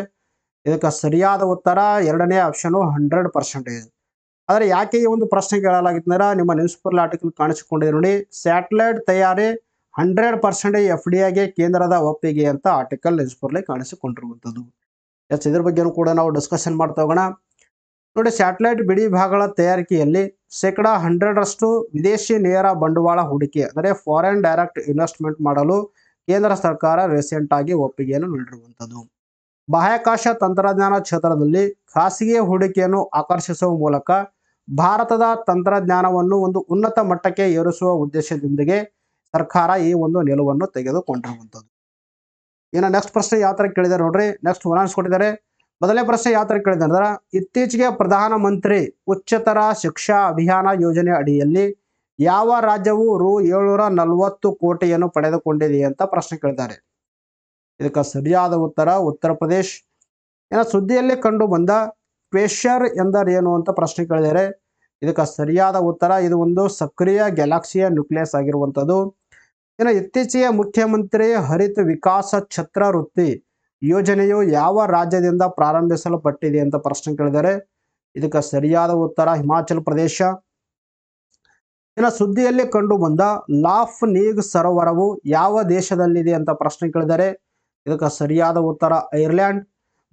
Speaker 1: ಇದಕ್ಕೆ ಸರಿಯಾದ ಉತ್ತರ 2ನೇ ಆಪ್ಷನ್ 100%. ಆದರೆ ಯಾಕೆ ಈ ಒಂದು ಪ್ರಶ್ನೆ ಕೇಳಲಾಗಿತ್ತು ಅಂದ್ರೆ ನಿಮ್ಮ ನ್ಯೂಸ್ ಪೇಪರ್ ಆರ್ಟಿಕಲ್ ಕಾಣಿಸಿಕೊಂಡಿದೆ ನೋಡಿ, ಸ್ಯಾಟಲೈಟ್ ತಯಾರಿ 100% FDIಗೆ ಕೇಂದ್ರದ ಒಪ್ಪಿಗೆ ಅಂತ ಆರ್ಟಿಕಲ್ ನ್ಯೂಸ್ ಪೇಪರ್ಲಿ ಕಾಣಿಸಿಕೊಂಡಿರುವಂಥದ್ದು. ಇದ್ರ ಬಗ್ಗೆನೂ ಕೂಡ ನಾವು ಡಿಸ್ಕಷನ್ ಮಾಡ್ತಾ ಹೋಗೋಣ. ನೋಡಿ, ಸ್ಯಾಟಲೈಟ್ ಬಿಡಿ ಭಾಗಗಳ ತಯಾರಿಕೆಯಲ್ಲಿ ಶೇಕಡ 100ರಷ್ಟು ವಿದೇಶಿ ನೇರ ಬಂಡವಾಳ ಹೂಡಿಕೆ ಅಂದರೆ ಫಾರಿನ್ ಡೈರೆಕ್ಟ್ ಇನ್ವೆಸ್ಟ್ಮೆಂಟ್ ಮಾಡಲು ಕೇಂದ್ರ ಸರ್ಕಾರ ರೀಸೆಂಟ್ ಆಗಿ ಒಪ್ಪಿಗೆಯನ್ನು ನೀಡಿರುವಂಥದ್ದು. ಬಾಹ್ಯಾಕಾಶ ತಂತ್ರಜ್ಞಾನ ಕ್ಷೇತ್ರದಲ್ಲಿ ಖಾಸಗಿ ಹೂಡಿಕೆಯನ್ನು ಆಕರ್ಷಿಸುವ ಮೂಲಕ ಭಾರತದ ತಂತ್ರಜ್ಞಾನವನ್ನು ಒಂದು ಉನ್ನತ ಮಟ್ಟಕ್ಕೆ ಏರಿಸುವ ಉದ್ದೇಶದೊಂದಿಗೆ ಸರ್ಕಾರ ಈ ಒಂದು ನಿಲುವನ್ನು ತೆಗೆದುಕೊಂಡಿರುವಂಥದ್ದು. ಇನ್ನು ನೆಕ್ಸ್ಟ್ ಪ್ರಶ್ನೆ ಯಾವ ತರ ಕೇಳಿದ್ದಾರೆ ನೋಡ್ರಿ, ನೆಕ್ಸ್ಟ್ ಒನಾನ್ಸ್ ಕೊಟ್ಟಿದ್ದಾರೆ. ಮೊದಲನೇ ಪ್ರಶ್ನೆ ಯಾವ ತರ ಕೇಳಿದ್ದಾರೆ ಅಂದ್ರೆ, ಇತ್ತೀಚೆಗೆ ಪ್ರಧಾನಮಂತ್ರಿ ಉಚ್ಚತರ ಶಿಕ್ಷಾ ಅಭಿಯಾನ ಯೋಜನೆ ಅಡಿಯಲ್ಲಿ ಯಾವ ರಾಜ್ಯವು ₹740 ಕೋಟಿಯನ್ನು ಪಡೆದುಕೊಂಡಿದೆ ಅಂತ ಪ್ರಶ್ನೆ ಕೇಳಿದ್ದಾರೆ. ಇದಕ್ಕೆ ಸರಿಯಾದ ಉತ್ತರ ಉತ್ತರ ಪ್ರದೇಶ್. ಇನ್ನು ಸುದ್ದಿಯಲ್ಲಿ ಕಂಡು ಬಂದ ಕ್ವೇಷರ್ ಎಂದರೇನು ಅಂತ ಪ್ರಶ್ನೆ ಕೇಳಿದ್ದಾರೆ. ಇದಕ್ಕೆ ಸರಿಯಾದ ಉತ್ತರ ಇದು ಒಂದು ಸಕ್ರಿಯ ಗ್ಯಾಲಕ್ಸಿಯ ನ್ಯೂಕ್ಲಿಯಸ್ ಆಗಿರುವಂಥದ್ದು. ಇನ್ನು ಇತ್ತೀಚೆಗೆ ಮುಖ್ಯಮಂತ್ರಿ ಹರಿತ ವಿಕಾಸ ಛತ್ರವೃತ್ತಿ ಯೋಜನೆಯು ಯಾವ ರಾಜ್ಯದಿಂದ ಪ್ರಾರಂಭಿಸಲ್ಪಟ್ಟಿದೆ ಅಂತ ಪ್ರಶ್ನೆ ಕೇಳಿದ್ದಾರೆ. ಇದಕ್ಕೆ ಸರಿಯಾದ ಉತ್ತರ ಹಿಮಾಚಲ ಪ್ರದೇಶ. ಇನ್ನು ಸುದ್ದಿಯಲ್ಲಿ ಕಂಡು ಬಂದ ಲಾಫ್ ನೀಗ್ ಸರೋವರವು ಯಾವ ದೇಶದಲ್ಲಿದೆ ಅಂತ ಪ್ರಶ್ನೆ ಕೇಳಿದ್ದಾರೆ. ಇದಕ್ಕೆ ಸರಿಯಾದ ಉತ್ತರ ಐರ್ಲೆಂಡ್.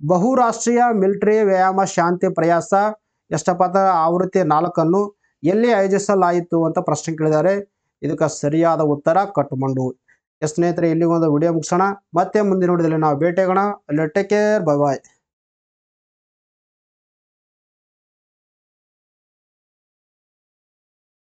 Speaker 1: ಬಹುರಾಷ್ಟ್ರೀಯ ಮಿಲಿಟರಿ ವ್ಯಾಯಾಮ ಶಾಂತಿ ಪ್ರಯಾಸ ಎಷ್ಟಪಥ ಆವೃತ್ತಿ 4 ಎಲ್ಲಿ ಆಯೋಜಿಸಲಾಯಿತು ಅಂತ ಪ್ರಶ್ನೆ ಕೇಳಿದ್ದಾರೆ. ಇದಕ್ಕೆ ಸರಿಯಾದ ಉತ್ತರ ಕಠ್ಮಂಡು. ಸ್ನೇಹಿತರೆ, ಇಲ್ಲಿಗೊಂದು ವಿಡಿಯೋ ಮುಗಿಸೋಣ, ಮತ್ತೆ ಮುಂದಿನ ವಿಡಿಯೋದಲ್ಲಿ ನಾವು ಭೇಟಿಯಾಗೋಣ. ಅಲ್ಲಿ ಟೇಕ್ ಕೇರ್, ಬೈ ಬಾಯ್.